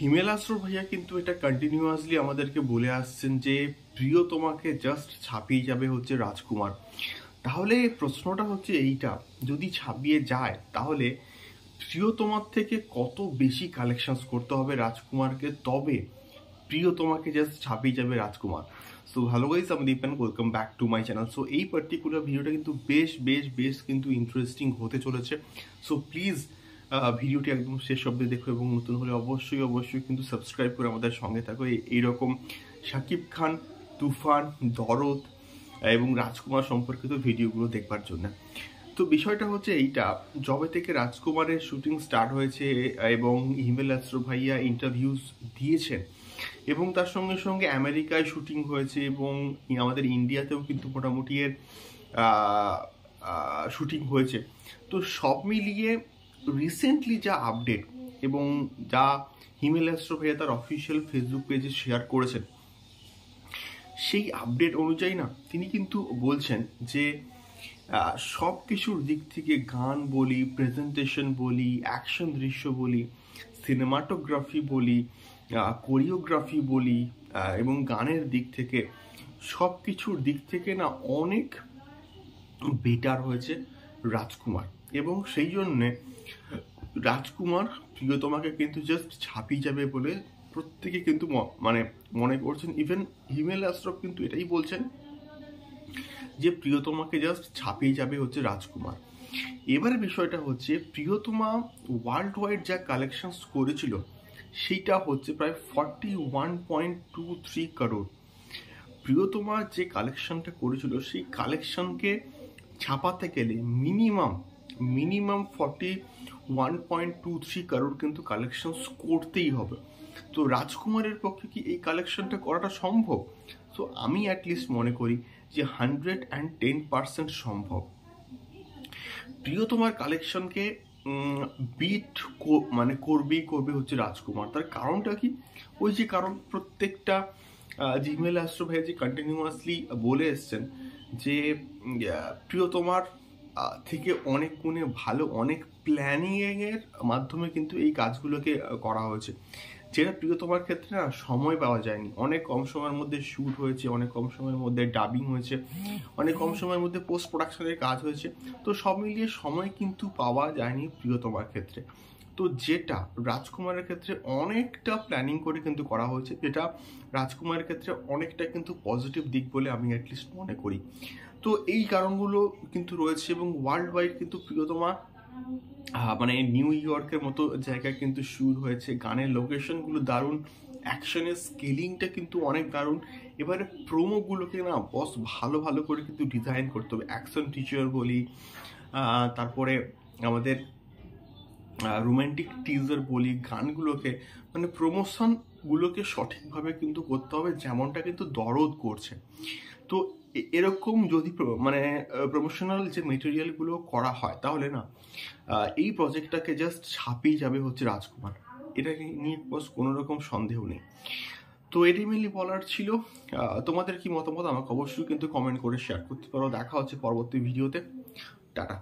হিমেল আশরাফ ভাইয়া কিন্তু এটা কন্টিনিউয়াসলি আমাদেরকে বলে আসছেন যে প্রিয়তমাকে জাস্ট ছাপিয়ে যাবে হচ্ছে রাজকুমার। তাহলে প্রশ্নটা হচ্ছে এইটা, যদি ছাপিয়ে যায় তাহলে প্রিয়তমার থেকে কত বেশি কালেকশনস করতে হবে রাজকুমারকে, তবে প্রিয়তমাকে জাস্ট ছাপিয়ে যাবে রাজকুমার। সো ভালো গাইস, আমি Dipen, welcome back to my channel. So এই পার্টিকুলার ভিডিওটা কিন্তু বেশ কিন্তু ইন্টারেস্টিং হতে চলেছে। সো প্লিজ ভিডিওটি একদম শেষ অবধি দেখো এবং নতুন হলে অবশ্যই কিন্তু সাবস্ক্রাইব করে আমাদের সঙ্গে থাকো এইরকম শাকিব খান, তুফান, দরদ এবং রাজকুমার সম্পর্কিত ভিডিওগুলো দেখবার জন্য। তো বিষয়টা হচ্ছে এইটা, যবে থেকে রাজকুমারের শুটিং স্টার্ট হয়েছে এবং হিমেল আশরাফ ভাইয়া ইন্টারভিউজ দিয়েছেন এবং তার সঙ্গে সঙ্গে আমেরিকায় শুটিং হয়েছে এবং আমাদের ইন্ডিয়াতেও কিন্তু মোটামুটি এর শুটিং হয়েছে। তো সব মিলিয়ে রিসেন্টলি যা আপডেট এবং যা হিমেল আশরাফ ভাইয়া তার অফিসিয়াল ফেসবুক পেজে শেয়ার করেছেন, সেই আপডেট অনুযায়ী না তিনি কিন্তু বলছেন যে সব কিছুর দিক থেকে গান বলি, প্রেজেন্টেশন বলি, অ্যাকশন দৃশ্য বলি, সিনেমাটোগ্রাফি বলি, কোরিওগ্রাফি বলি এবং গানের দিক থেকে সব কিছুর দিক থেকে না অনেক বেটার হয়েছে রাজকুমার। এবং সেই জন্যে রাজকুমার প্রিয়তমাকে কিন্তু জাস্ট ছাপিয়ে যাবে বলে প্রত্যেকে কিন্তু মনে করছেন। ইভেন হিমেল আশরাফ কিন্তু এটাই বলছেন যে প্রিয়তমাকে জাস্ট ছাপিয়ে যাবে হচ্ছে রাজকুমার। এবারে বিষয়টা হচ্ছে, প্রিয়তমা ওয়ার্ল্ড ওয়াইড যা কালেকশনস করেছিল সেইটা হচ্ছে প্রায় 41.23 করোড়। প্রিয়তমা যে কালেকশনটা করেছিল সেই কালেকশনকে ছাপাতে গেলে মিনিমাম 41.23 করোড় কিন্তু কালেকশনস করতেই হবে। তো রাজকুমারের পক্ষে কি এই কালেকশনটা করাটা সম্ভব? তো আমি অ্যাটলিস্ট মনে করি যে 110% সম্ভব। প্রিয়তমার কালেকশনকে বিট করবে হচ্ছে রাজকুমার। তার কারণটা কি? ওই যে কারণ প্রত্যেকটা হিমেল আশরাফ ভাই যে কন্টিনিউয়াসলি বলে এসছেন যে প্রিয়তমার থেকে অনেক গুণে ভালো, অনেক প্ল্যানিংয়ের মাধ্যমে কিন্তু এই কাজগুলোকে করা হয়েছে, যেটা প্রিয়তমার ক্ষেত্রে না সময় পাওয়া যায়নি। অনেক কম সময়ের মধ্যে শ্যুট হয়েছে, অনেক কম সময়ের মধ্যে ডাবিং হয়েছে, অনেক কম সময়ের মধ্যে পোস্ট প্রোডাকশনের কাজ হয়েছে। তো সব মিলিয়ে সময় কিন্তু পাওয়া যায়নি প্রিয়তমার ক্ষেত্রে। তো যেটা রাজকুমারের ক্ষেত্রে অনেকটা প্ল্যানিং করে কিন্তু করা হয়েছে, যেটা রাজকুমারের ক্ষেত্রে অনেকটা কিন্তু পজিটিভ দিক বলে আমি অ্যাটলিস্ট মনে করি। তো এই কারণগুলো কিন্তু রয়েছে এবং ওয়ার্ল্ড ওয়াইড কিন্তু প্রিয়তমা নিউ ইয়র্কের মতো জায়গায় কিন্তু শুট হয়েছে। গানের লোকেশনগুলো দারুণ, অ্যাকশনের স্কেলিংটা কিন্তু অনেক দারুণ। এবারে প্রোমোগুলোকে না বস ভালো করে কিন্তু ডিজাইন করতে হবে। অ্যাকশন টিচার বলি, তারপরে আমাদের রোম্যান্টিক টিজার বলি, গানগুলোকে প্রমোশনগুলোকে সঠিকভাবে কিন্তু করতে হবে, যেমনটা কিন্তু দরদ করছে। তো এরকম যদি প্রমোশনাল যে মেটেরিয়ালগুলো করা হয় তাহলে না এই প্রজেক্টটাকে জাস্ট ছাপিয়ে যাবে হচ্ছে রাজকুমার। এটাকে নিয়ে কোনো রকম সন্দেহ নেই। তো এটি মেনলি বলার ছিল। তোমাদের কি মতামত আমাকে অবশ্যই কিন্তু কমেন্ট করে শেয়ার করতে পারো। দেখা হচ্ছে পরবর্তী ভিডিওতে। টাটা।